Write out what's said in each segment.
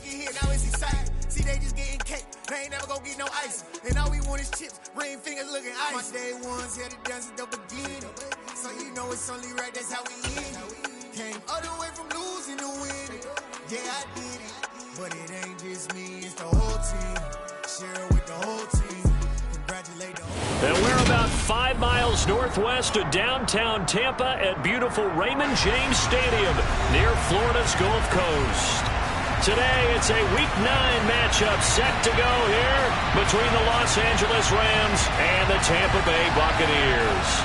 get here, now it's exciting. See, they just getting cake, they ain't never gonna get no ice. And all we want is chips, ring fingers looking ice. My day ones here to dance at the beginning. So you know it's only right, that's how we end it. Came all the way from losing to winning. Yeah, I did it. But it ain't just me, it's the whole team. Share with the whole team. Congratulate the whole And we're about 5 miles northwest of downtown Tampa at beautiful Raymond James Stadium near Florida's Gulf Coast. Today, it's a Week 9 matchup set to go here between the Los Angeles Rams and the Tampa Bay Buccaneers.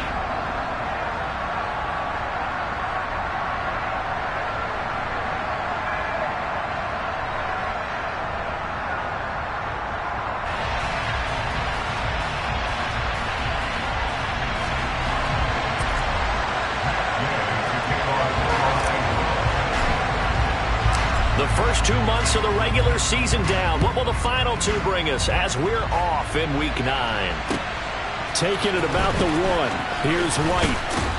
The first 2 months of the regular season down. What will the final 2 bring us as we're off in Week 9? Taking it about the 1. Here's White.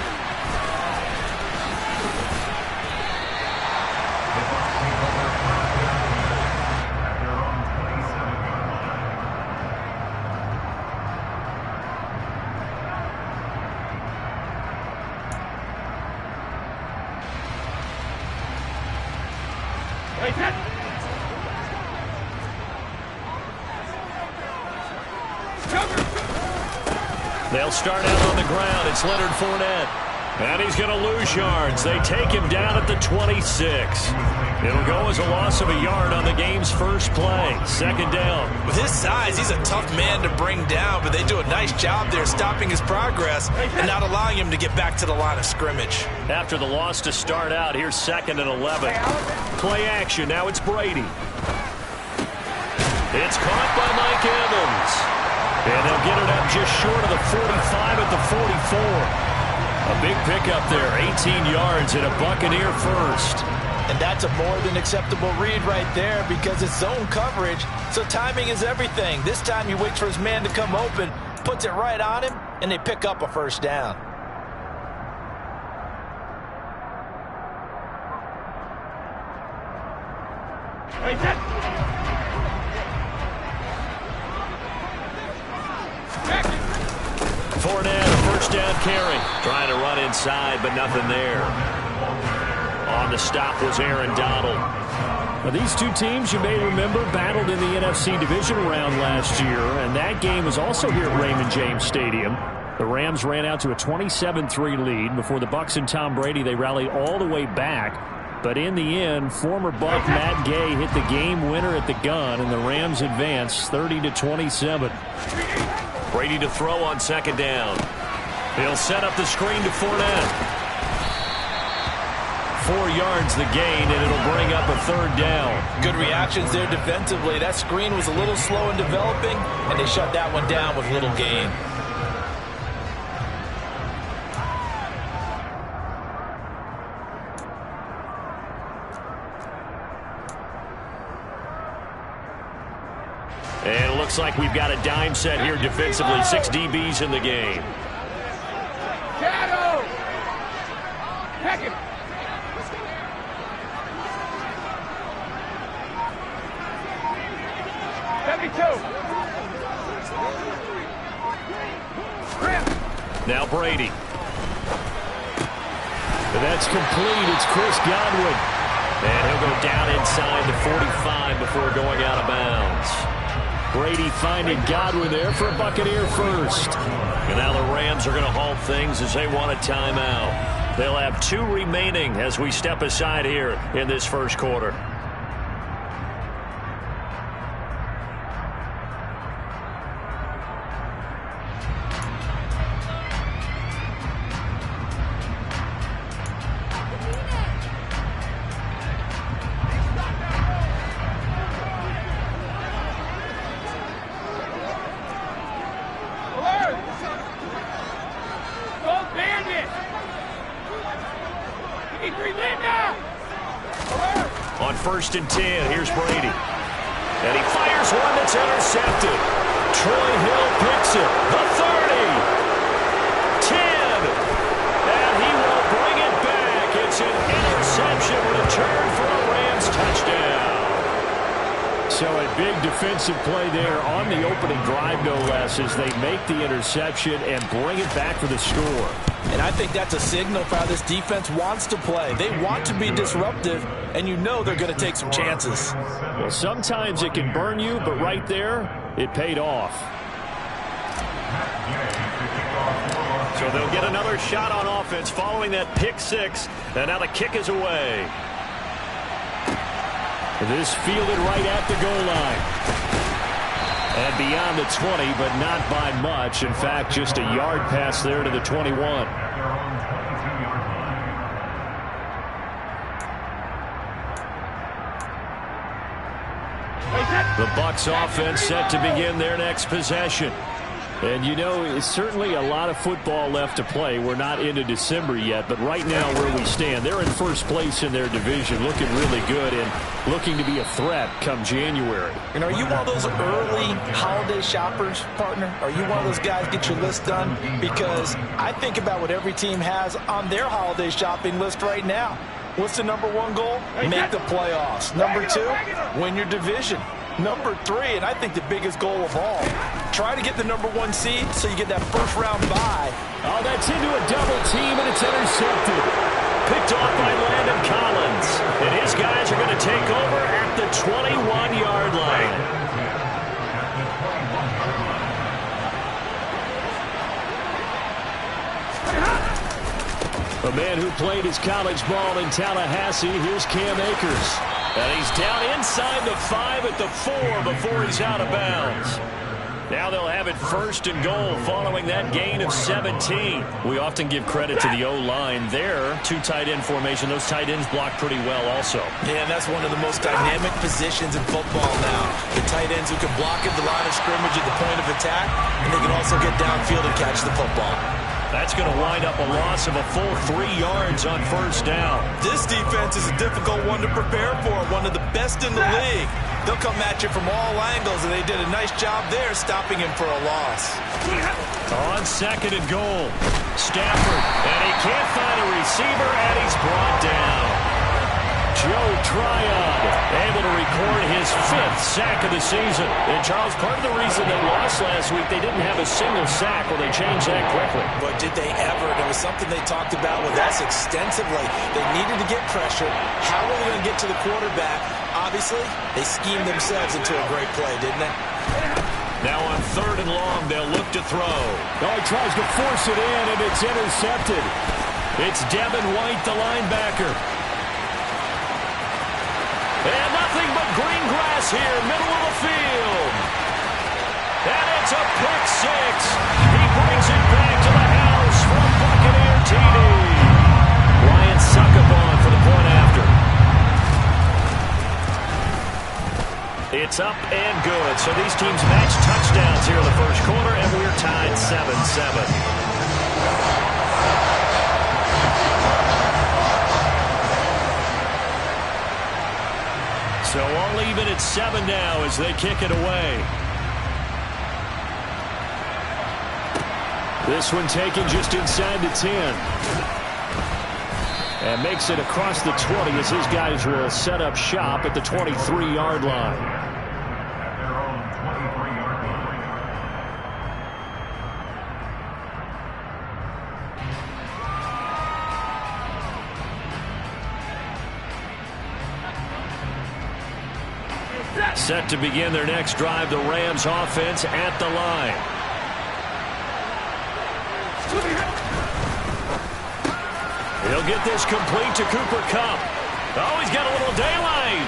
They'll start out on the ground. It's Leonard Fournette. And he's going to lose yards. They take him down at the 26. It'll go as a loss of a yard on the game's first play. Second down. With his size, he's a tough man to bring down, but they do a nice job there stopping his progress and not allowing him to get back to the line of scrimmage. After the loss to start out, here's 2nd and 11. Play action. Now it's Brady. It's caught by Mike Evans. And they'll get it up just short of the 45 at the 44. A big pickup there, 18 yards and a Buccaneer first. And that's a more than acceptable read right there because it's zone coverage, so timing is everything. This time he waits for his man to come open, puts it right on him, and they pick up a first down. Fournette, a first down carry. Trying to run inside, but nothing there. On the stop was Aaron Donald. Now, these 2 teams, you may remember, battled in the NFC Division round last year, and that game was also here at Raymond James Stadium. The Rams ran out to a 27-3 lead. Before the Bucs and Tom Brady, they rallied all the way back. But in the end, former Buck Matt Gay hit the game winner at the gun, and the Rams advanced 30-27. Brady to throw on second down. He'll set up the screen to Fournette. 4 yards the gain, and it'll bring up a third down. Good reactions there defensively. That screen was a little slow in developing, and they shut that one down with little gain. And it looks like we've got a dime set here defensively. 6 DBs in the game. Shadow! Heck it! Now Brady. That's complete. It's Chris Godwin. And he'll go down inside the 45 before going out of bounds. Brady finding Godwin there for a Buccaneer first. And now the Rams are going to halt things as they want a timeout. They'll have 2 remaining as we step aside here in this first quarter. On 1st and 10, here's Brady. And he fires one that's intercepted. Troy Hill picks it. The 30. 10. And he will bring it back. It's an interception return for a Rams touchdown. So a big defensive play there on the opening drive, no less, as they make the interception and bring it back for the score. And I think that's a signal for how this defense wants to play. They want to be disruptive, and you know they're going to take some chances. Well, sometimes it can burn you, but right there, it paid off. So they'll get another shot on offense following that pick six, and now the kick is away. This fielded right at the goal line. And beyond the 20, but not by much. In fact, just a yard pass there to the 21. The Bucs offense set to begin their next possession. And, you know, it's certainly a lot of football left to play. We're not into December yet, but right now where we stand, they're in first place in their division, looking really good and looking to be a threat come January. And are you one of those early holiday shoppers, partner? Are you one of those guys get your list done? Because I think about what every team has on their holiday shopping list right now. What's the number one goal? Make the playoffs. Number two, win your division. Number three, and I think the biggest goal of all, try to get the number one seed so you get that first round bye. Oh, that's into a double team, and it's intercepted. Picked off by Landon Collins. And his guys are going to take over at the 21-yard line. A man who played his college ball in Tallahassee, here's Cam Akers. And he's down inside the 5 at the 4 before he's out of bounds. Now they'll have it first and goal following that gain of 17. We often give credit to the O-line there. Two tight end formation. Those tight ends block pretty well also. Yeah, and that's one of the most dynamic positions in football now. The tight ends who can block at the line of scrimmage at the point of attack, and they can also get downfield and catch the football. That's going to wind up a loss of a full 3 yards on first down. This defense is a difficult one to prepare for, one of the best in the league. They'll come at you from all angles, and they did a nice job there stopping him for a loss. On second and goal, Stafford, and he can't find a receiver, and he's brought down. Joe Tryon able to record his 5th sack of the season. And, Charles, part of the reason they lost last week, they didn't have a single sack. Well, they changed that quickly. But did they ever? It was something they talked about with us extensively. They needed to get pressure. How were they going to get to the quarterback? Obviously, they schemed themselves into a great play, didn't they? Now on third and long, they'll look to throw. Oh, he tries to force it in, and it's intercepted. It's Devin White, the linebacker. And nothing but green grass here, middle of the field. And it's a pick six. He brings it back to the house from Buccaneer TD. Ryan Suckerbon for the point after. It's up and good. So these teams match touchdowns here in the first quarter, and we're tied 7-7. So all even at 7 now as they kick it away. This one taken just inside the 10. And makes it across the 20 as his guys will set up shop at the 23-yard line. Set to begin their next drive, the Rams offense at the line. He'll get this complete to Cooper Kupp. Oh, he's got a little daylight.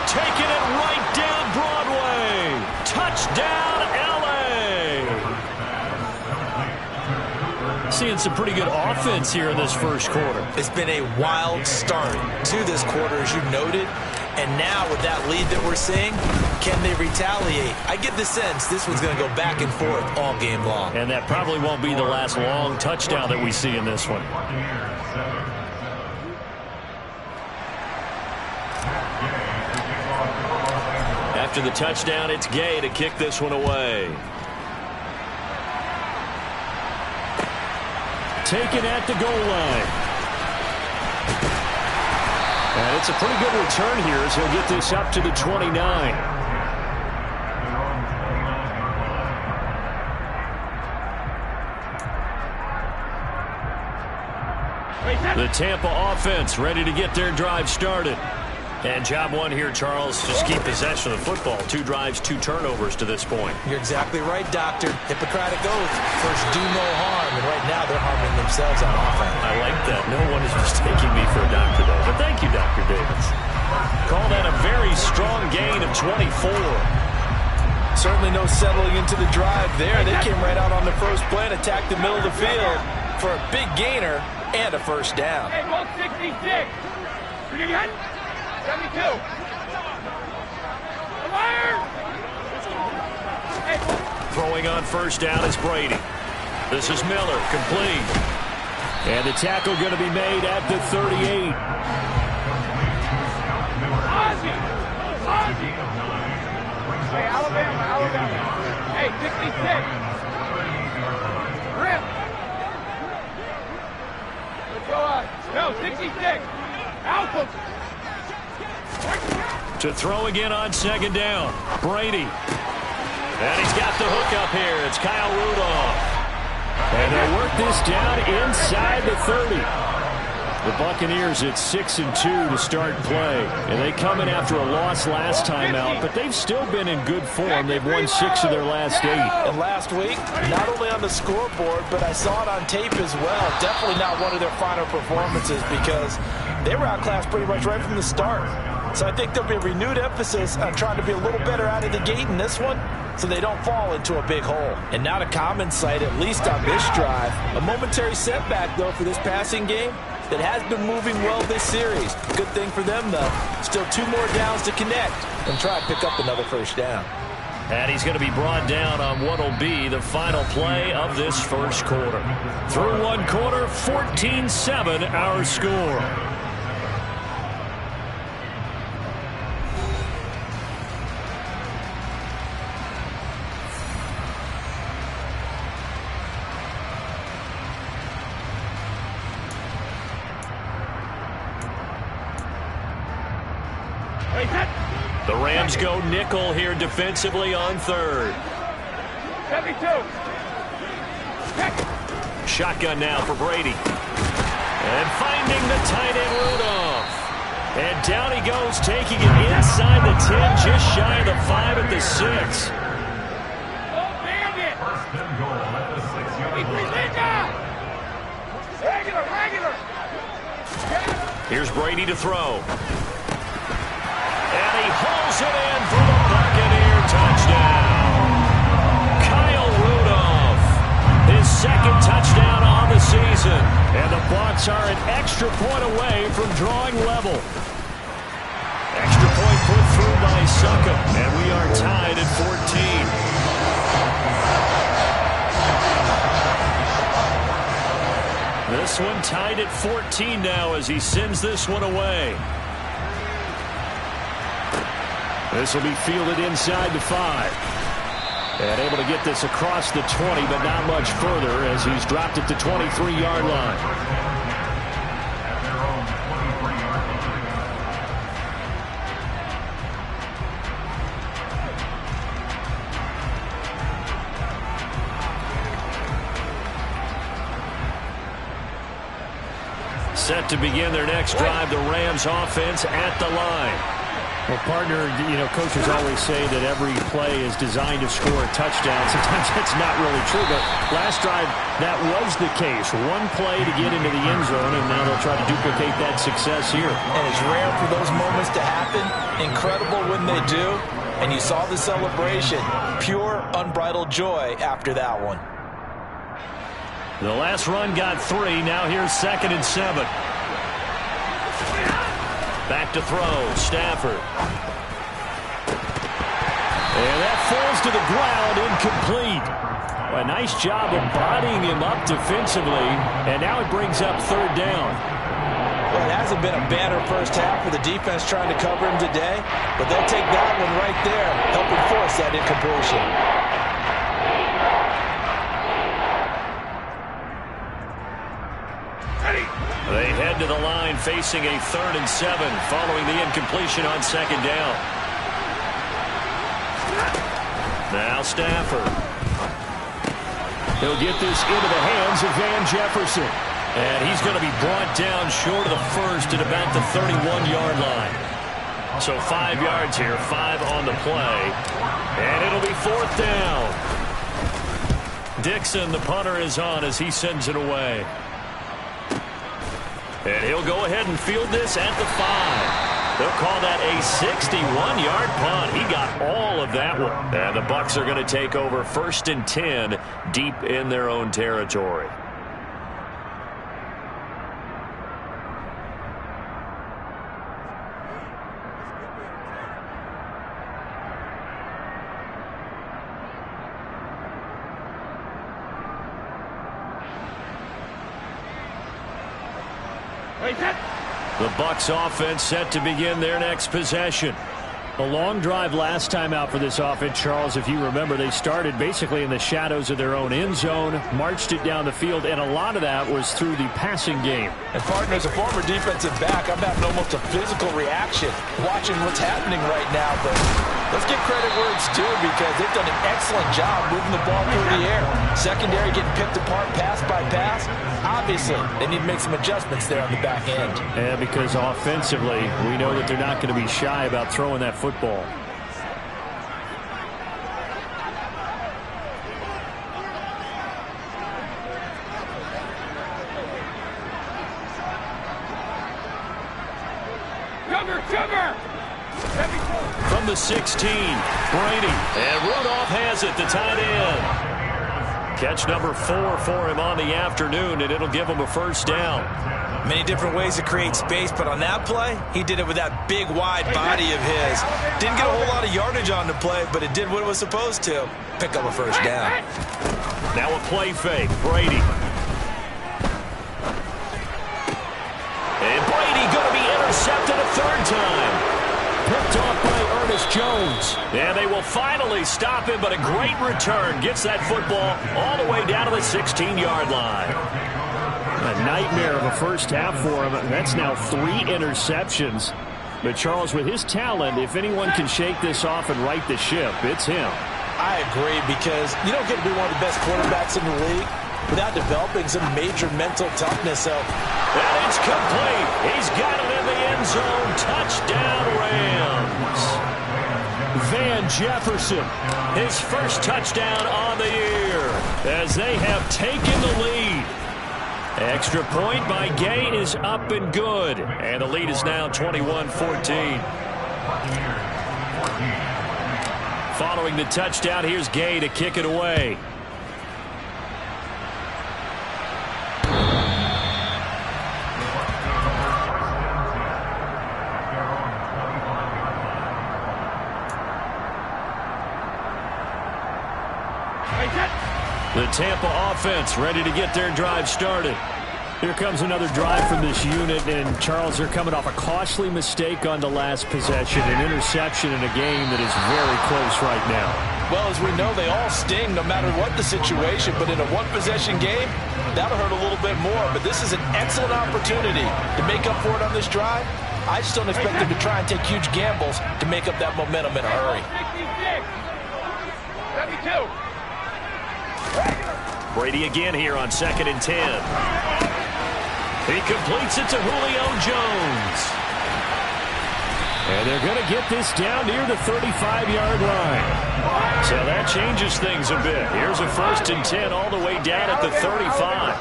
Taking it right down Broadway. Touchdown, L.A. Seeing some pretty good offense here in this first quarter. It's been a wild start to this quarter, as you noted. And now with that lead that we're seeing, can they retaliate? I get the sense this one's going to go back and forth all game long. And that probably won't be the last long touchdown that we see in this one. After the touchdown, it's Gay to kick this one away. Taken at the goal line. And it's a pretty good return here as he'll get this up to the 29. The Tampa offense ready to get their drive started. And job one here, Charles, just keep possession of the football. 2 drives, 2 turnovers to this point. You're exactly right, Doctor. Hippocratic oath. First, do no harm. And right now, they're harming themselves on offense. I like that. No one is mistaking me for a doctor, though. But thank you, Dr. Davis. Call that a very strong gain of 24. Certainly no settling into the drive there. They came right out on the first play and attacked the middle of the field for a big gainer and a first down. Hey, 166. You got 72. Throwing on first down is Brady. This is Miller, complete. And the tackle going to be made at the 38. Hey, Alabama. Hey, 66. Rip. Let's go on. No, 66. Alpha. To throw again on second down. Brady. And he's got the hook up here. It's Kyle Rudolph. And they'll work this down inside the 30. The Buccaneers at 6-2 to start play. And they come in after a loss last time out, but they've still been in good form. They've won 6 of their last 8. And last week, not only on the scoreboard, but I saw it on tape as well. Definitely not one of their finer performances because they were outclassed pretty much right from the start. So I think there'll be a renewed emphasis on trying to be a little better out of the gate in this one so they don't fall into a big hole. And not a common sight, at least on this drive. A momentary setback, though, for this passing game that has been moving well this series. Good thing for them, though. Still 2 more downs to connect and try to pick up another first down. And he's going to be brought down on what will be the final play of this first quarter. Through 1 quarter, 14-7 our score. The Rams go nickel here defensively on third. 72. Shotgun now for Brady. And finding the tight end Rudolph. And down he goes, taking it inside the 10, just shy of the 5 at the 6. Here's Brady to throw. And he hauls it in for the Buccaneer touchdown. Kyle Rudolph, his 2nd touchdown on the season. And the Bucs are an extra point away from drawing level. Extra point put through by Suckup. And we are tied at 14. This one tied at 14 now as he sends this one away. This will be fielded inside the 5. And able to get this across the 20, but not much further as he's dropped it to 23-yard line. Set to begin their next drive, the Rams offense at the line. Well, partner, coaches always say that every play is designed to score a touchdown. Sometimes that's not really true, but last drive, that was the case. 1 play to get into the end zone, and now they'll try to duplicate that success here. And it's rare for those moments to happen. Incredible when they do. And you saw the celebration. Pure, unbridled joy after that one. The last run got 3. Now here's 2nd and 7. Back to throw. Stafford. And that falls to the ground, incomplete. A nice job of bodying him up defensively. And now it brings up 3rd down. Well, it hasn't been a banner first half for the defense trying to cover him today. But they'll take that one right there, helping force that incompletion. They head to the line facing a 3rd and 7 following the incompletion on 2nd down. Now Stafford. He'll get this into the hands of Van Jefferson. And he's going to be brought down short of the first at about the 31-yard line. So 5 yards here, 5 on the play. And it'll be 4th down. Dixon, the punter, is on as he sends it away. And he'll go ahead and field this at the 5. They'll call that a 61-yard punt. He got all of that one. And the Bucs are going to take over 1st and 10 deep in their own territory. The Bucs offense set to begin their next possession. A long drive last time out for this offense, Charles. If you remember, they started basically in the shadows of their own end zone, marched it down the field, and a lot of that was through the passing game. And, partner, as a former defensive back, I'm having almost a physical reaction watching what's happening right now. But let's give credit where it's due because they've done an excellent job moving the ball through the air. Secondary getting picked apart pass by pass. Obviously, they need to make some adjustments there on the back end. And because offensively, we know that they're not going to be shy about throwing that football. From the 16, Brady. And Rudolph has it, the tight end. Catch number 4 for him on the afternoon, and it'll give him a 1st down. Many different ways to create space, but on that play, he did it with that big, wide body of his. Didn't get a whole lot of yardage on the play, but it did what it was supposed to. Pick up a 1st down. Now a play fake, Brady. And Brady going to be intercepted a 3rd time. Picked off by Ernest Jones. And they will finally stop him, but a great return. Gets that football all the way down to the 16-yard line. A nightmare of a first half for him. That's now 3 interceptions. But Charles, with his talent, if anyone can shake this off and right the ship, it's him. I agree, because you don't get to be one of the best quarterbacks in the league without developing some major mental toughness. So, and it's complete. He's got it in the end zone. Touchdown, Rams. Van Jefferson, his 1st touchdown on the year as they have taken the lead. Extra point by Gay is up and good. And the lead is now 21-14. Following the touchdown, here's Gay to kick it away. The Tampa offense ready to get their drive started. Here comes another drive from this unit, and Charles, they're coming off a costly mistake on the last possession, an interception in a game that is very close right now. Well, as we know, they all sting no matter what the situation, but in a one-possession game, that'll hurt a little bit more. But this is an excellent opportunity to make up for it on this drive. I just don't expect them to try and take huge gambles to make up that momentum in a hurry. 72. Brady again here on 2nd and 10. He completes it to Julio Jones. And they're going to get this down near the 35-yard line. So that changes things a bit. Here's a 1st and 10 all the way down at the 35.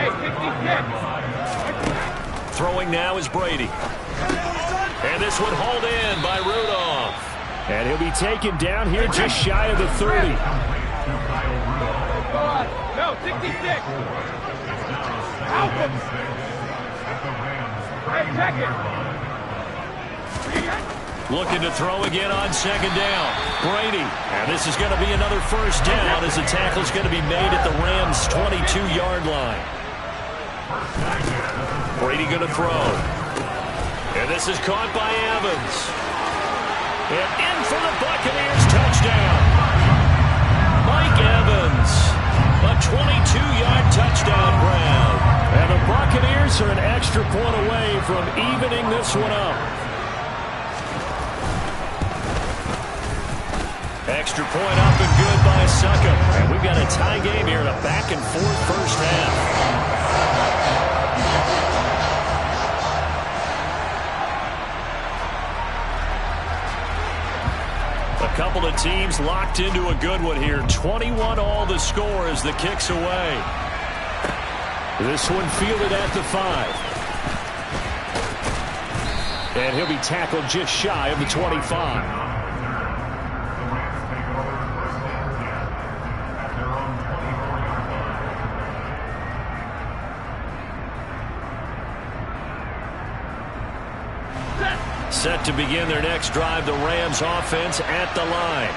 Hey, 66. Throwing now is Brady. And this one hauled in by Rudolph. And he'll be taken down here just shy of the 30. No, 66. Out. Hey, check it. Looking to throw again on 2nd down. Brady. And this is going to be another 1st down as the tackle's going to be made at the Rams' 22-yard line. Brady going to throw. And this is caught by Evans. And in for the Buccaneers touchdown. Mike Evans. A 22-yard touchdown grab. And the Buccaneers are an extra point away from evening this one up. Extra point up and good by Suckup. And we've got a tie game here in a back-and-forth first half. A couple of teams locked into a good one here. 21 all the score as the kick's away. This one fielded at the 5. And he'll be tackled just shy of the 25. Set to begin their next drive, the Rams offense at the line.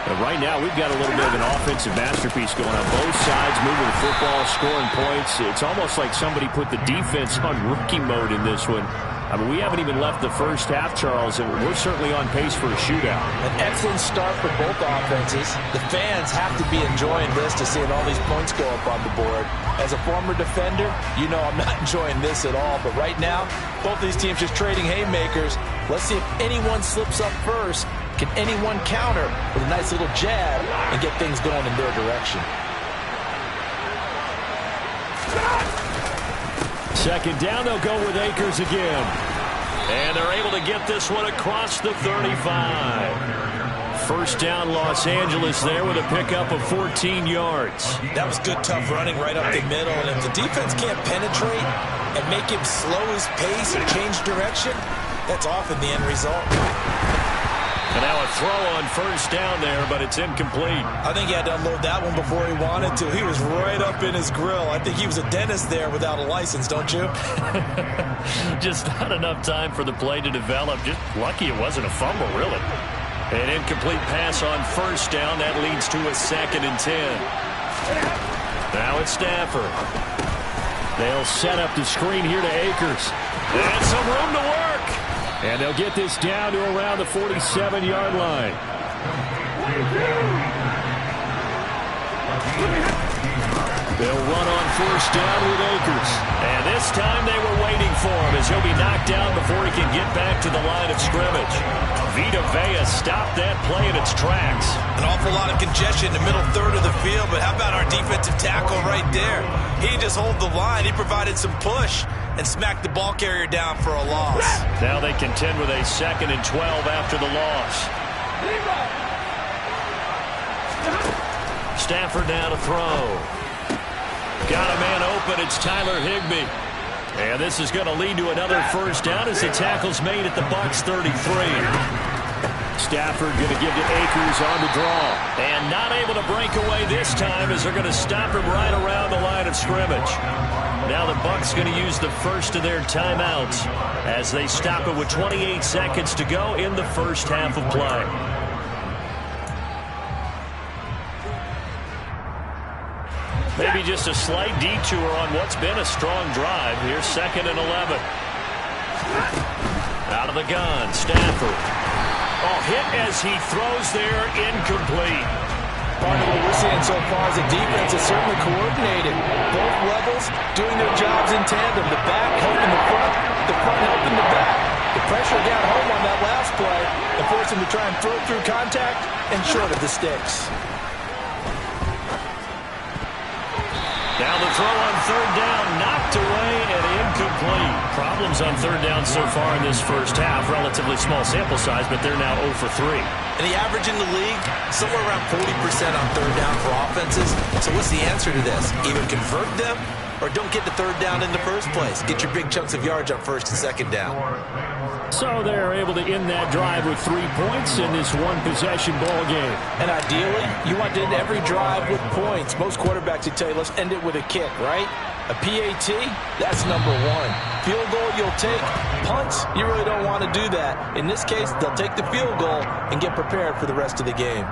And right now, we've got a little bit of an offensive masterpiece going on both sides, moving the football, scoring points. It's almost like somebody put the defense on rookie mode in this one. I mean, we haven't even left the first half, Charles, and we're certainly on pace for a shootout. An excellent start for both offenses. The fans have to be enjoying this to seeing all these points go up on the board. As a former defender, you know I'm not enjoying this at all. But right now, both these teams just trading haymakers. Let's see if anyone slips up first. Can anyone counter with a nice little jab and get things going in their direction? Second down, they'll go with Akers again. And they're able to get this one across the 35. First down, Los Angeles there with a pickup of 14 yards. That was good, tough running right up the middle. And if the defense can't penetrate and make him slow his pace or change direction, that's often the end result. And now a throw on first down there, but it's incomplete. I think he had to unload that one before he wanted to. He was right up in his grill. I think he was a dentist there without a license, don't you? Just not enough time for the play to develop. Just lucky it wasn't a fumble, really. An incomplete pass on first down. That leads to a 2nd and 10. Now it's Stafford. They'll set up the screen here to Akers. And some room to work. And they'll get this down to around the 47-yard line. They'll run on first down with Akers. And this time they were waiting for him as he'll be knocked down before he can get back to the line of scrimmage. Vita Vea stopped that play in its tracks. An awful lot of congestion in the middle third of the field, but how about our defensive tackle right there? He didn't just hold the line. He provided some push and smacked the ball carrier down for a loss. Now they contend with a 2nd and 12 after the loss. Stafford now to throw. Got a man open. It's Tyler Higbee. And this is going to lead to another first down as the tackle's made at the Bucs 33. Stafford going to give to Akers on the draw. And not able to break away this time as they're going to stop him right around the line of scrimmage. Now the Bucs going to use the first of their timeouts as they stop it with 28 seconds to go in the first half of play. Maybe just a slight detour on what's been a strong drive. Here's 2nd and 11. Out of the gun, Stafford. Oh, hit as he throws there, incomplete. Part of what we're seeing so far is the defense is certainly coordinated. Both levels doing their jobs in tandem. The back helping the front helping the back. The pressure got home on that last play and forced him to try and throw through contact and short of the sticks. Now the throw on third down, knocked away and incomplete. Problems on third down so far in this first half. Relatively small sample size, but they're now 0 for 3. And the average in the league, somewhere around 40% on third down for offenses. So what's the answer to this? Either convert them or don't get the third down in the first place. Get your big chunks of yards on first and second down. So they're able to end that drive with 3 points in this one-possession ball game. And ideally, you want to end every drive with points. Most quarterbacks would tell you, let's end it with a kick, right? A PAT, that's number 1. Field goal, you'll take. Punts, you really don't want to do that. In this case, they'll take the field goal and get prepared for the rest of the game.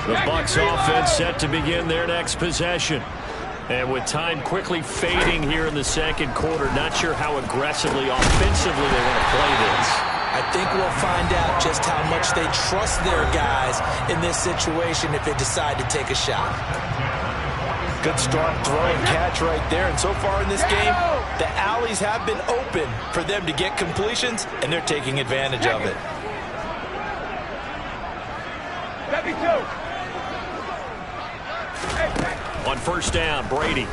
The Bucs offense set to begin their next possession. And with time quickly fading here in the second quarter, not sure how aggressively, offensively they want to play this. I think we'll find out just how much they trust their guys in this situation if they decide to take a shot. Good strong throw and catch right there. And so far in this game, the alleys have been open for them to get completions, and they're taking advantage of it. On first down, Brady.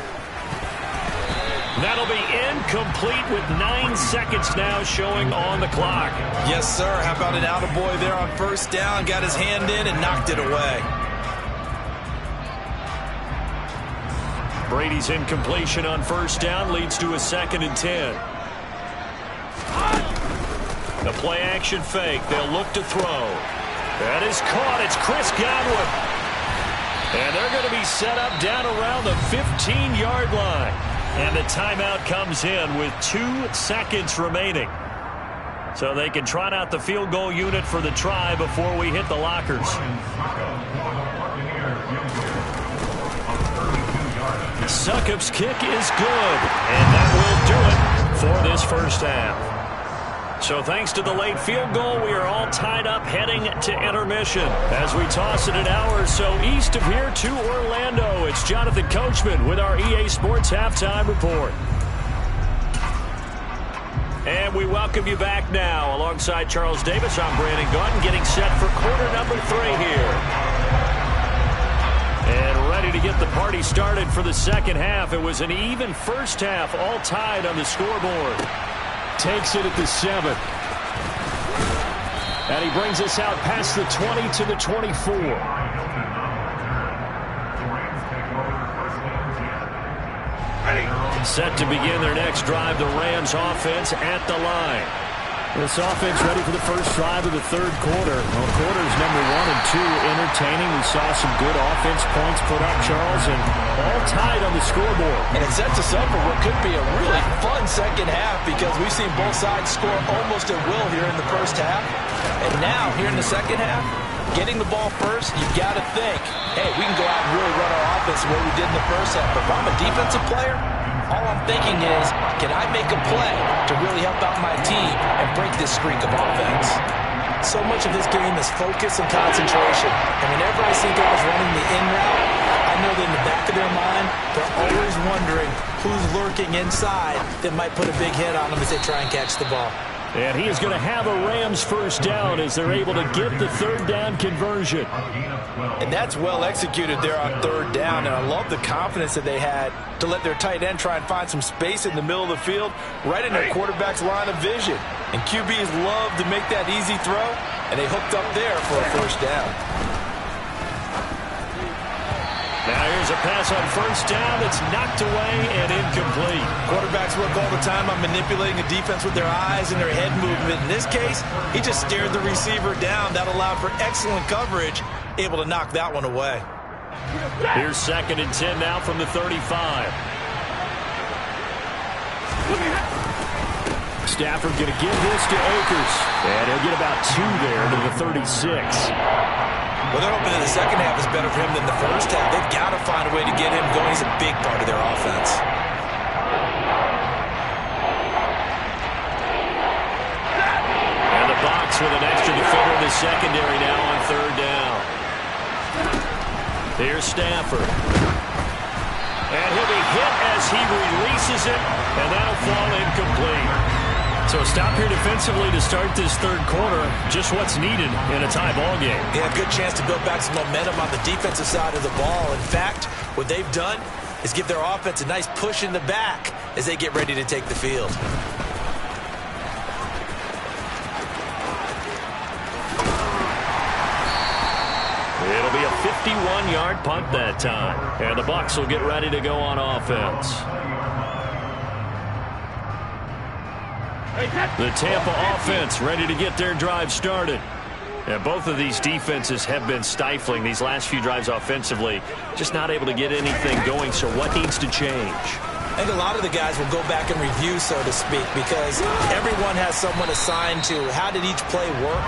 That'll be incomplete with 9 seconds now showing on the clock. Yes, sir. How about an attaboy there on first down? Got his hand in and knocked it away. Brady's incompletion on first down leads to a 2nd and 10. The play action fake. They'll look to throw. That is caught. It's Chris Godwin. And they're going to be set up down around the 15-yard line. And the timeout comes in with 2 seconds remaining. So they can trot out the field goal unit for the try before we hit the lockers. Sukup's kick is good. And that will do it for this first half. So thanks to the late field goal, we are all tied up heading to intermission. As we toss it an hour or so east of here to Orlando, it's Jonathan Coachman with our EA Sports Halftime Report. And we welcome you back now. Alongside Charles Davis, I'm Brandon Gaudin, getting set for quarter number 3 here. And ready to get the party started for the second half. It was an even first half, all tied on the scoreboard. Takes it at the 7. And he brings us out past the 20 to the 24. Set to begin their next drive, the Rams offense at the line. This offense ready for the first drive of the third quarter. Well, quarters number 1 and 2 entertaining. We saw some good offense points put up, Charles, and all tied on the scoreboard. And it sets us up for what could be a really fun second half because we've seen both sides score almost at will here in the first half. And now, here in the second half, getting the ball first, you've got to think, hey, we can go out and really run our offense the way we did in the first half. But if I'm a defensive player, all I'm thinking is, can I make a play to really help out my team and break this streak of offense? So much of this game is focus and concentration. And whenever I see guys running the in route, I know that in the back of their mind, they're always wondering who's lurking inside that might put a big hit on them as they try and catch the ball. And he is going to have a Rams first down as they're able to get the third down conversion. And that's well executed there on third down. And I love the confidence that they had to let their tight end try and find some space in the middle of the field, right in their quarterback's line of vision. And QBs love to make that easy throw, and they hooked up there for a first down. Now here's a pass on first down. It's knocked away and incomplete. Quarterbacks work all the time on manipulating a defense with their eyes and their head movement. In this case, he just stared the receiver down. That allowed for excellent coverage, able to knock that one away. Here's 2nd and 10 now from the 35. Stafford going to give this to Akers. And he'll get about 2 there to the 36. Well, they're hoping that the second half is better for him than the first half. They've got to find a way to get him going. He's a big part of their offense. And the box with an extra defender in the secondary now on third down. Here's Stafford. And he'll be hit as he releases it, and that'll fall incomplete. So a stop here defensively to start this third quarter. Just what's needed in a tie ball game. Yeah, good chance to build back some momentum on the defensive side of the ball. In fact, what they've done is give their offense a nice push in the back as they get ready to take the field. It'll be a 51-yard punt that time. And the Bucs will get ready to go on offense. The Tampa offense ready to get their drive started. And both of these defenses have been stifling these last few drives offensively. Just not able to get anything going, so what needs to change? I think a lot of the guys will go back and review, so to speak, because everyone has someone assigned to how did each play work.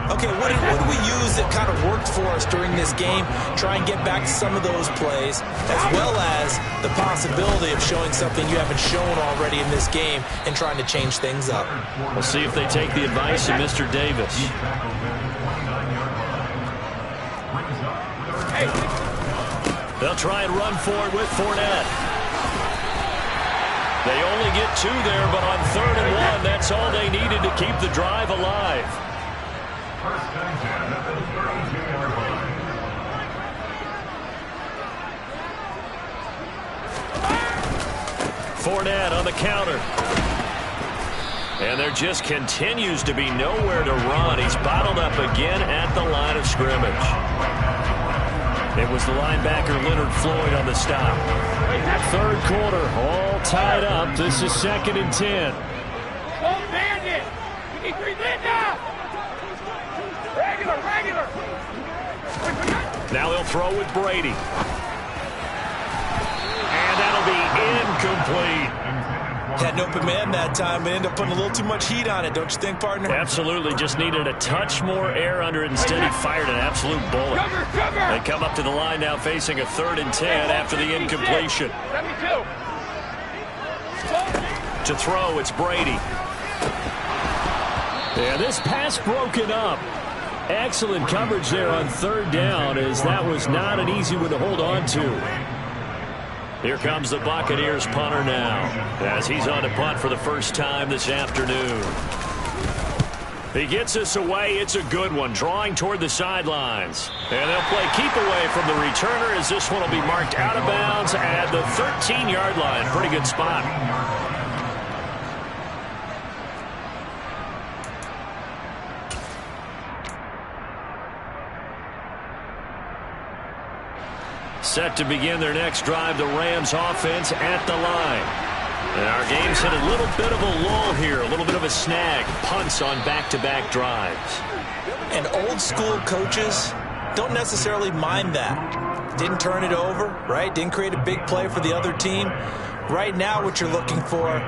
Okay, what did we use that kind of worked for us during this game? Try and get back to some of those plays, as well as the possibility of showing something you haven't shown already in this game and trying to change things up. We'll see if they take the advice of Mr. Davis. They'll try and run for it with Fournette. They only get 2 there, but on 3rd and 1, that's all they needed to keep the drive alive. Fournette on the counter. And there just continues to be nowhere to run. He's bottled up again at the line of scrimmage. It was the linebacker Leonard Floyd on the stop. Third quarter, all tied up. This is 2nd and 10. Don't band it. We need 3 men now. Regular. Now he'll throw with Brady. And that'll be incomplete. Had an open man that time, but ended up putting a little too much heat on it, don't you think, partner? Absolutely. Just needed a touch more air under it. Instead, he fired an absolute bullet. They come up to the line now facing a 3rd and 10 after the incompletion. 72. To throw, it's Brady. Yeah, this pass broken up. Excellent coverage there on 3rd down, as that was not an easy one to hold on to. Here comes the Buccaneers punter now, as he's on to punt for the first time this afternoon. He gets us away. It's a good one, drawing toward the sidelines. And they'll play keep away from the returner, as this one will be marked out of bounds at the 13-yard line. Pretty good spot. Set to begin their next drive, the Rams offense at the line. And our game's hit a little bit of a lull here, a little bit of a snag. Punts on back-to-back drives. And old school coaches don't necessarily mind that. Didn't turn it over, right? Didn't create a big play for the other team. Right now what you're looking for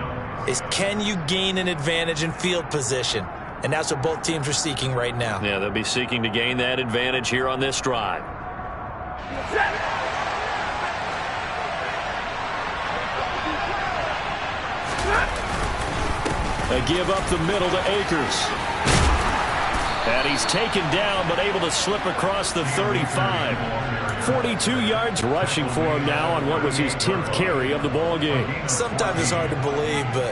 is, can you gain an advantage in field position? And that's what both teams are seeking right now. Yeah, they'll be seeking to gain that advantage here on this drive. They give up the middle to Akers. And he's taken down, but able to slip across the 35. 42 yards rushing for him now on what was his 10th carry of the ball game. Sometimes it's hard to believe, but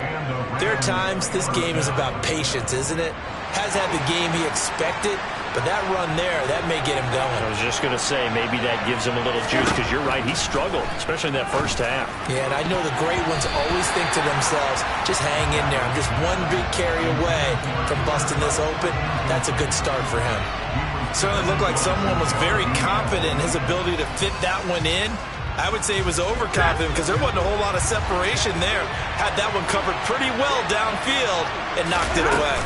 there are times this game is about patience, isn't it? Has had the game he expected, but that run there, that may get him going. I was just going to say, maybe that gives him a little juice, because you're right, he struggled, especially in that first half. Yeah, and I know the great ones always think to themselves, just hang in there. I'm just one big carry away from busting this open. That's a good start for him. Certainly looked like someone was very confident in his ability to fit that one in. I would say he was overconfident because there wasn't a whole lot of separation there. Had that one covered pretty well downfield and knocked it away.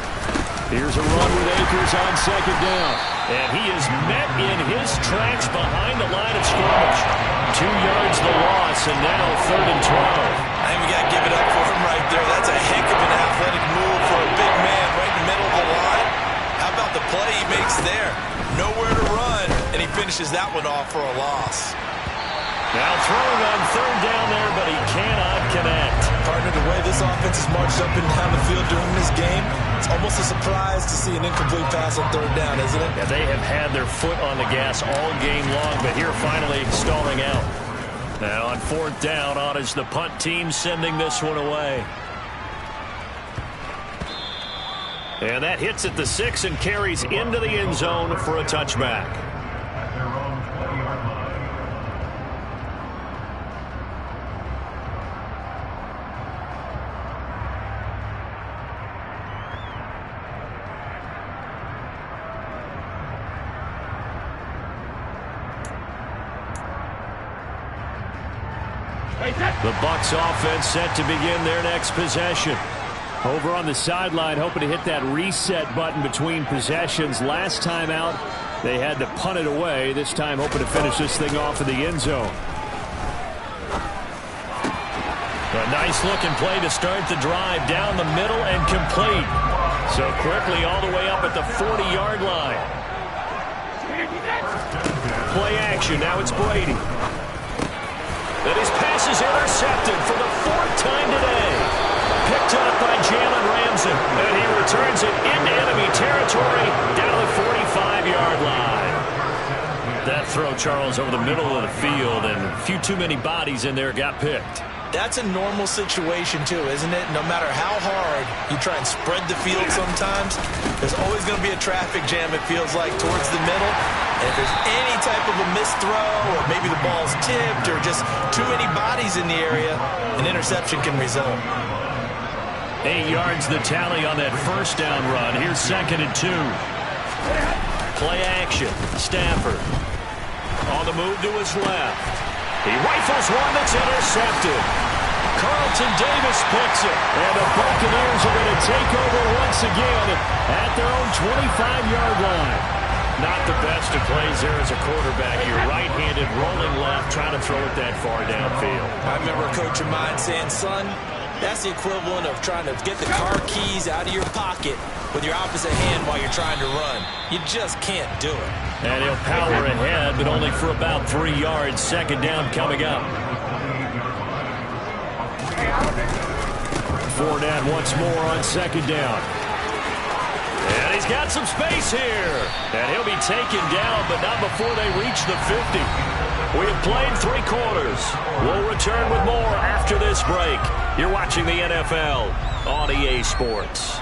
Here's a run with Akers on 2nd down. And he is met in his tracks behind the line of scrimmage. 2 yards the loss, and now 3rd and 12. I think we got to give it up for him right there. That's a heck of an athletic move for a big man right in the middle of the line. How about the play he makes there? Nowhere to run, and he finishes that one off for a loss. Now throwing on 3rd down there, but he cannot connect. Partner, the way this offense has marched up and down the field during this game, it's almost a surprise to see an incomplete pass on 3rd down, isn't it? Yeah, they have had their foot on the gas all game long, but here finally stalling out. Now on 4th down, on is the punt team sending this one away. And that hits at the 6 and carries into the end zone for a touchback. The Bucs offense set to begin their next possession. Over on the sideline, hoping to hit that reset button between possessions. Last time out, they had to punt it away. This time, hoping to finish this thing off in the end zone. A nice-looking play to start the drive down the middle and complete. So quickly all the way up at the 40-yard line. Play action. Now it's Brady. And his pass is intercepted for the 4th time today. Picked up by Jalen Ramsey. And he returns it into enemy territory down the 45-yard line. That throw, Charles, over the middle of the field, and a few too many bodies in there got picked. That's a normal situation too, isn't it? No matter how hard you try and spread the field sometimes, there's always going to be a traffic jam, it feels like, towards the middle. And if there's any type of a missed throw, or maybe the ball's tipped, or just too many bodies in the area, an interception can result. 8 yards the tally on that first down run. Here's 2nd and 2. Play action. Stafford on the move to his left. He rifles one that's intercepted. Carlton Davis picks it. And the Buccaneers are going to take over once again at their own 25-yard line. Not the best of plays there as a quarterback. You're right-handed, rolling left, trying to throw it that far downfield. I remember a coach of mine saying, son, that's the equivalent of trying to get the car keys out of your pocket with your opposite hand while you're trying to run. You just can't do it. And he'll power ahead, but only for about 3 yards. 2nd down coming up. Fournette once more on 2nd down. And he's got some space here. And he'll be taken down, but not before they reach the 50. We have played 3 quarters. We'll return with more after this break. You're watching the NFL on EA Sports.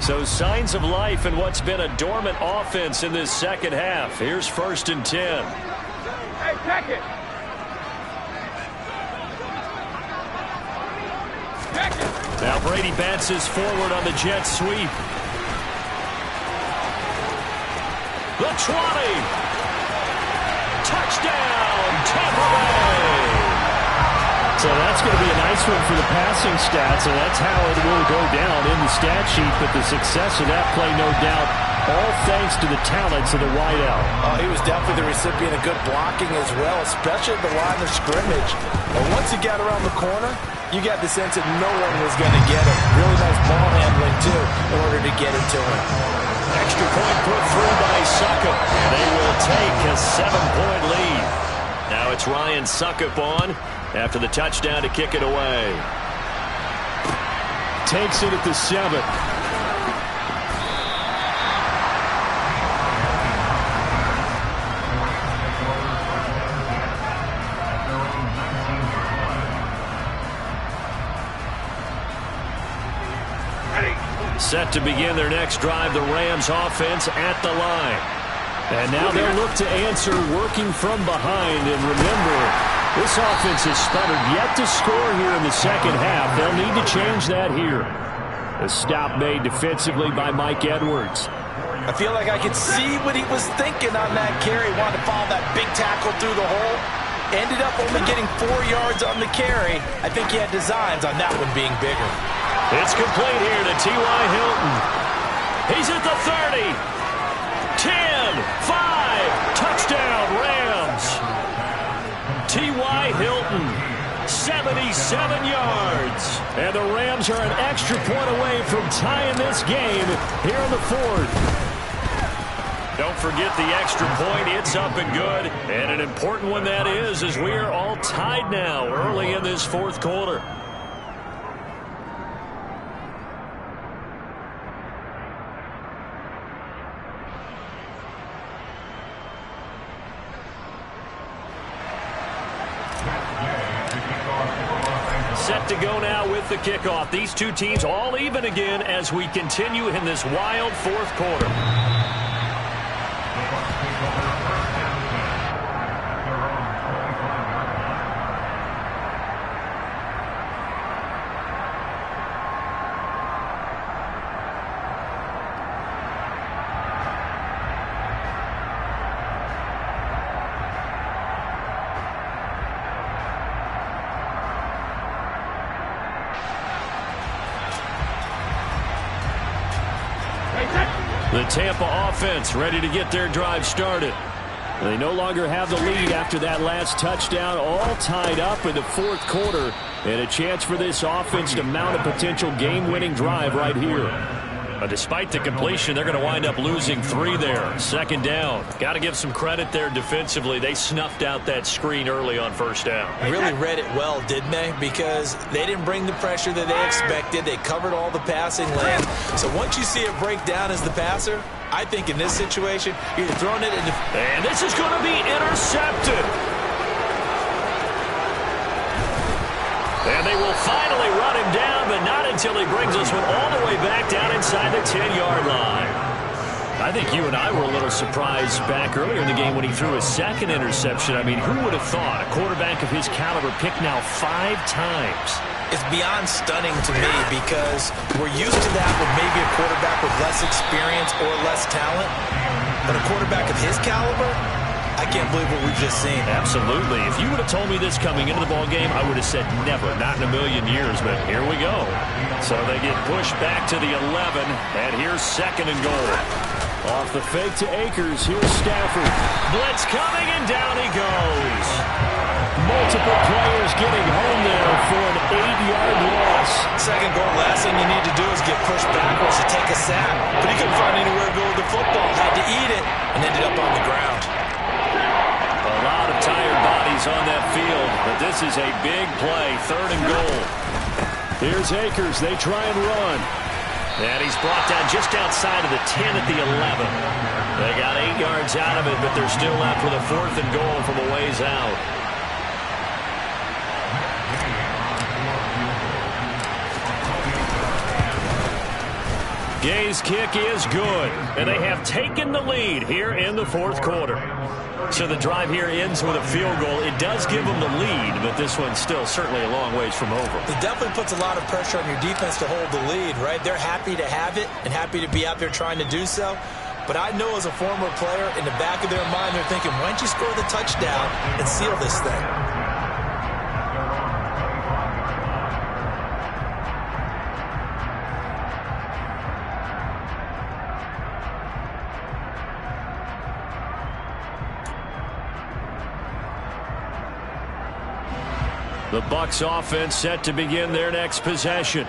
So signs of life in what's been a dormant offense in this second half. Here's 1st and 10. Hey, check it. Check it. Now Brady bounces forward on the jet sweep. The 20. Touchdown, Tampa Bay. So that's going to be a nice one for the passing stats, and that's how it will go down in the stat sheet. But the success of that play, no doubt, all thanks to the talents of the wideout. He was definitely the recipient of good blocking as well, especially at the line of scrimmage. And once he got around the corner, you got the sense that no one was going to get him. Really nice ball handling, too, in order to get it to him. Extra point put through by Suckup. They will take a 7-point lead. Now it's Ryan Suckup on after the touchdown to kick it away. Takes it at the 7. Set to begin their next drive, the Rams offense at the line. And now they'll look to answer working from behind. And remember, this offense has stuttered yet to score here in the second half. They'll need to change that here. A stop made defensively by Mike Edwards. I feel like I could see what he was thinking on that carry. Wanted to follow that big tackle through the hole. Ended up only getting 4 yards on the carry. I think he had designs on that one being bigger. It's complete here to T.Y. Hilton. He's at the 30. 10, 5, touchdown, Rams. T.Y. Hilton, 77 yards. And the Rams are an extra point away from tying this game here in the 4th. Don't forget the extra point. It's up and good. And an important one that is, as we are all tied now early in this 4th quarter. Set to go now with the kickoff. These two teams all even again as we continue in this wild 4th quarter. The Tampa offense ready to get their drive started. They no longer have the lead after that last touchdown, all tied up in the 4th quarter, and a chance for this offense to mount a potential game-winning drive right here. But despite the completion, they're going to wind up losing 3 there. Second down. Got to give some credit there defensively. They snuffed out that screen early on first down. Really read it well, didn't they? Because they didn't bring the pressure that they expected. They covered all the passing lanes. So once you see it break down as the passer, I think in this situation, you're throwing it into... And this is going to be intercepted. And they will finally run him down, but not until he brings this one all the way back down inside the 10-yard line. I think you and I were a little surprised back earlier in the game when he threw his second interception. I mean, who would have thought a quarterback of his caliber picked now 5 times? It's beyond stunning to me because we're used to that with maybe a quarterback with less experience or less talent. But a quarterback of his caliber, I can't believe what we've just seen. Absolutely. If you would have told me this coming into the ball game, I would have said never, not in a million years, but here we go. So they get pushed back to the 11, and here's second and goal. Off the fake to Akers, here's Stafford. Blitz coming, and down he goes. Multiple players getting home there for an 8-yard loss. Second goal, last thing you need to do is get pushed backwards to take a sack. But he couldn't find anywhere to go with the football, had to eat it, and ended up on the ground. A lot of tired bodies on that field, but this is a big play, third and goal. Here's Akers, they try and run. And he's brought down just outside of the 10 at the 11. They got 8 yards out of it, but they're still left with a fourth and goal from a ways out. Gay's kick is good, and they have taken the lead here in the fourth quarter. So the drive here ends with a field goal. It does give them the lead, but this one's still certainly a long ways from over. It definitely puts a lot of pressure on your defense to hold the lead, right? They're happy to have it and happy to be out there trying to do so. But I know as a former player, in the back of their mind, they're thinking, why don't you score the touchdown and seal this thing? The Bucs offense set to begin their next possession.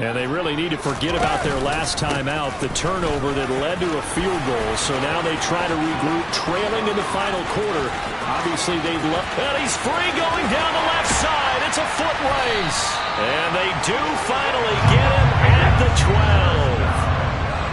And they really need to forget about their last time out, the turnover that led to a field goal. So now they try to regroup, trailing in the final quarter. Obviously, they've left. And he's free going down the left side. It's a foot race. And they do finally get him at the 12.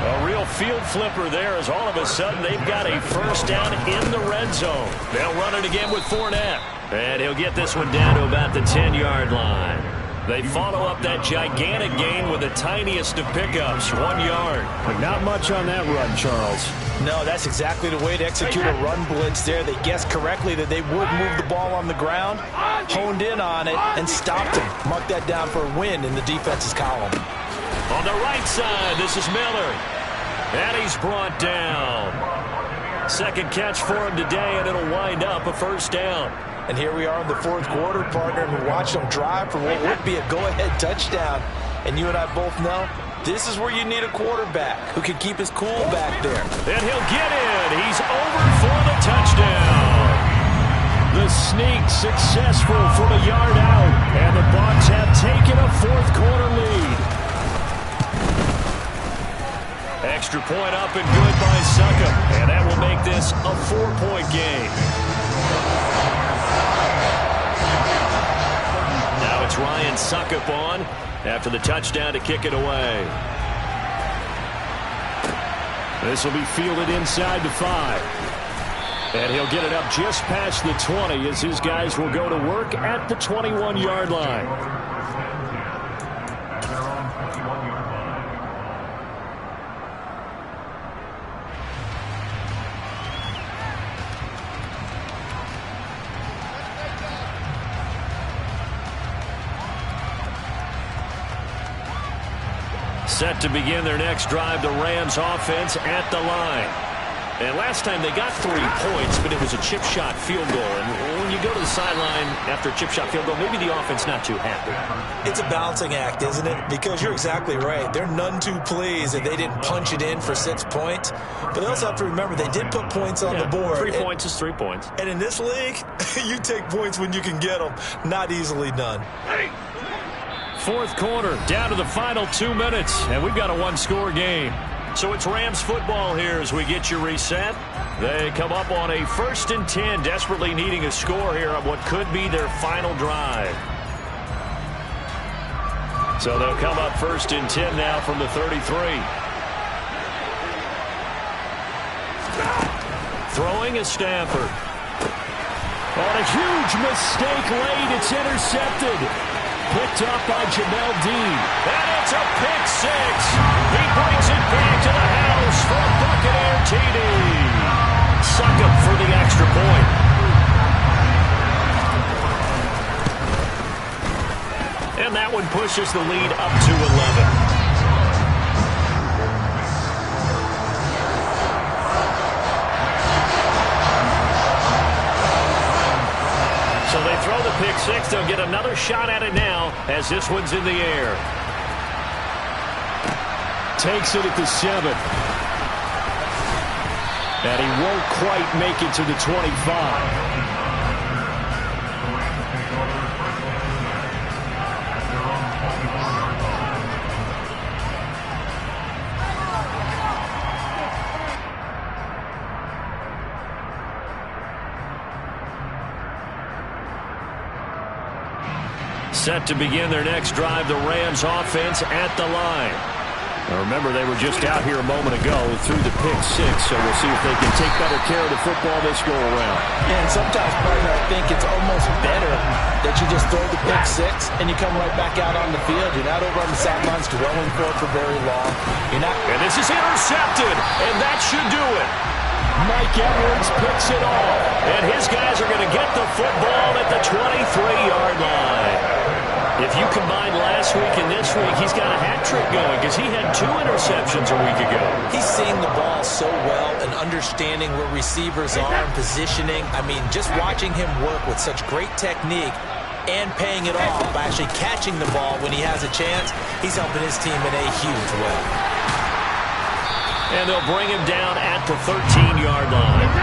A real field flipper there as all of a sudden they've got a first down in the red zone. They'll run it again with Fournette. And he'll get this one down to about the 10-yard line. They follow up that gigantic gain with the tiniest of pickups, 1 yard. But not much on that run, Charles. No, that's exactly the way to execute a run blitz there. They guessed correctly that they would move the ball on the ground, honed in on it, and stopped him. Mark that down for a win in the defense's column. On the right side, this is Miller. And he's brought down. Second catch for him today, and it'll wind up a first down. And here we are in the fourth quarter, partner, and we watched them drive for what would be a go-ahead touchdown. And you and I both know this is where you need a quarterback who can keep his cool back there. And he'll get in. He's over for the touchdown. The sneak successful from a yard out. And the Bucs have taken a fourth quarter lead. Extra point up and good by Suckup. And that will make this a 4-point game. Now it's Ryan Suckup on after the touchdown to kick it away. This will be fielded inside the 5. And he'll get it up just past the 20 as his guys will go to work at the 21-yard line. Set to begin their next drive, the Rams offense at the line. And last time they got 3 points, but it was a chip shot field goal. And when you go to the sideline after a chip shot field goal, maybe the offense not too happy. It's a balancing act, isn't it? Because you're exactly right. They're none too pleased that they didn't punch it in for 6 points. But they also have to remember they did put points on the board. 3 points is 3 points. And in this league, you take points when you can get them. Not easily done. Fourth quarter, down to the final 2 minutes, and we've got a one-score game. So it's Rams football here as we get you reset. They come up on a 1st and 10, desperately needing a score here on what could be their final drive. So they'll come up 1st and 10 now from the 33. Throwing is Stafford. On a huge mistake late, it's intercepted. Picked up by Jamel Dean. And it's a pick six. He brings it back to the house for a Buccaneer TD. Suck him for the extra point. And that one pushes the lead up to 11. So they throw the pick six. They'll get another shot at it now as this one's in the air. Takes it at the 7. And he won't quite make it to the 25. Set to begin their next drive, the Rams offense at the line. Now remember, they were just out here a moment ago through the pick six, so we'll see if they can take better care of the football this go-around. And sometimes, partner, I think it's almost better that you just throw the pick six and you come right back out on the field. You're not over on the sidelines dwelling for very long. You're not. And this is intercepted, and that should do it. Mike Edwards picks it off. And his guys are going to get the football at the 23-yard line. If you combine last week and this week, he's got a hat trick going because he had 2 interceptions a week ago. He's seeing the ball so well and understanding where receivers are and positioning. I mean, just watching him work with such great technique and paying it off by actually catching the ball when he has a chance, he's helping his team in a huge way. And they'll bring him down at the 13-yard line.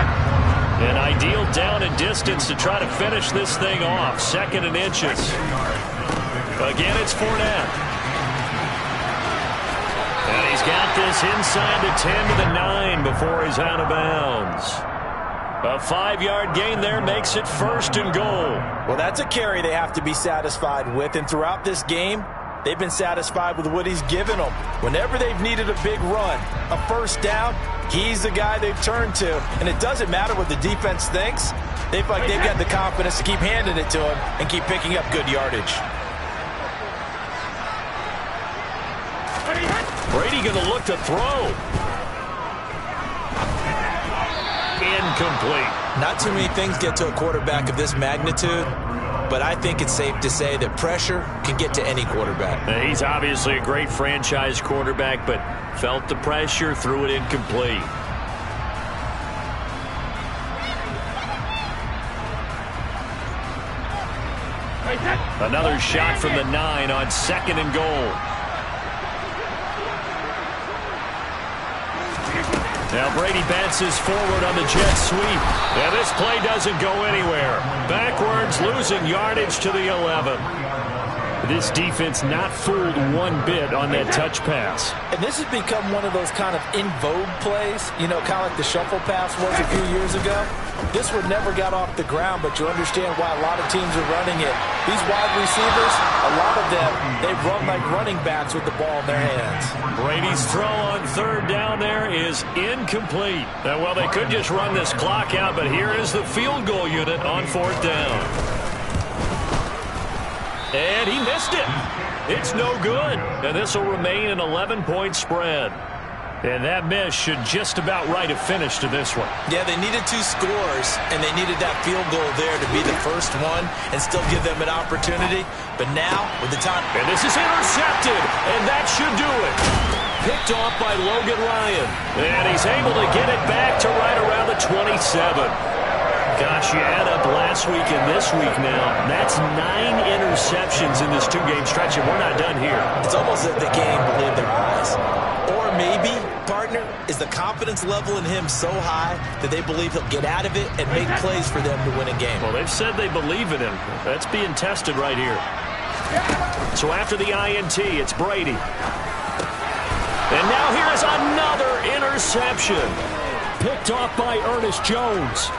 An ideal down and distance to try to finish this thing off. 2nd and inches. Again, it's Fournette. And he's got this inside the 10 to the 9 before he's out of bounds. A 5-yard gain there makes it 1st and goal. Well, that's a carry they have to be satisfied with. And throughout this game, they've been satisfied with what he's given them. Whenever they've needed a big run, a first down, he's the guy they've turned to. And it doesn't matter what the defense thinks. They feel like they've got the confidence to keep handing it to him and keep picking up good yardage. Brady going to look to throw. Incomplete. Not too many things get to a quarterback of this magnitude, but I think it's safe to say that pressure can get to any quarterback. He's obviously a great franchise quarterback, but felt the pressure, threw it incomplete. Another shot from the 9 on 2nd and goal. Now Brady bounces forward on the jet sweep. And this play doesn't go anywhere. Backwards, losing yardage to the 11. This defense not fooled one bit on that touch pass. And this has become one of those kind of in vogue plays, you know, kind of like the shuffle pass was a few years ago. This one never got off the ground, but you understand why a lot of teams are running it. These wide receivers, a lot of them, they run like running backs with the ball in their hands. Brady's throw on 3rd down there is incomplete. Well, they could just run this clock out, but here is the field goal unit on 4th down. And he missed it. It's no good. And this will remain an 11-point spread. And that miss should just about write a finish to this one. Yeah, they needed 2 scores, and they needed that field goal there to be the first one and still give them an opportunity. But now, with the time... And this is intercepted, and that should do it. Picked off by Logan Ryan. And he's able to get it back to right around the 27. Gosh, you add up last week and this week now. That's 9 interceptions in this 2-game stretch, and we're not done here. It's almost as if they can't even believe their eyes. Or maybe, partner, is the confidence level in him so high that they believe he'll get out of it and make plays for them to win a game. Well, they've said they believe in him. That's being tested right here. So after the INT, it's Brady. And now here's another interception. Picked off by Ernest Jones.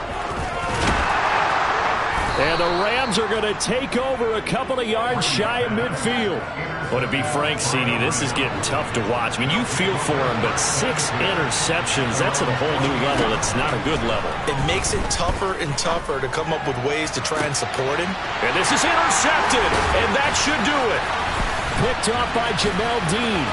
And the Rams are going to take over a couple of yards shy of midfield. Well, to be frank, CD, this is getting tough to watch. I mean, you feel for him, but 6 interceptions, that's at a whole new level. It's not a good level. It makes it tougher and tougher to come up with ways to try and support him. And this is intercepted, and that should do it. Picked off by Jamel Dean.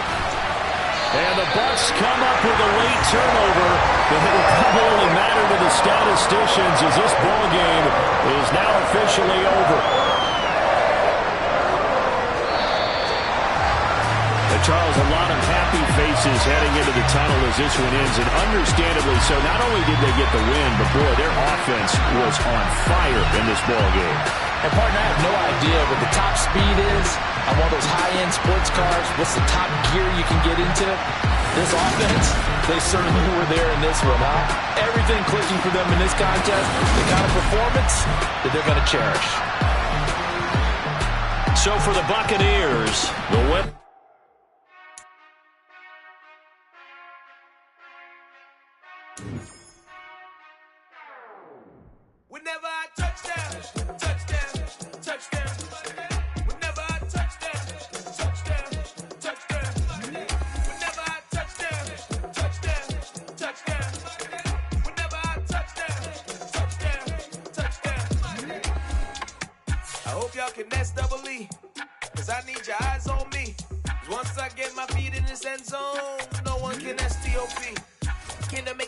And the Bucs come up with a late turnover, but it will probably only matter to the statisticians as this ball game is now officially over. And Charles, a lot of happy faces heading into the tunnel as this one ends, and understandably so. Not only did they get the win, but boy, their offense was on fire in this ball game. And partner, I have no idea what the top speed is on one of those high-end sports cars. What's the top gear you can get into? This offense, they certainly were there in this one, huh? Everything clicking for them in this contest, the kind of performance that they're going to cherish. So for the Buccaneers, the win. Whenever I touchdown, touchdown, touchdown. Whenever I touchdown, touchdown, touchdown. Whenever I touchdown, touchdown, touchdown. Whenever I touchdown, touchdown, touchdown. I hope y'all can nest double E, 'cause I need your eyes on me. 'Cause once I get my feet in this end zone, no one can STOP. Can I make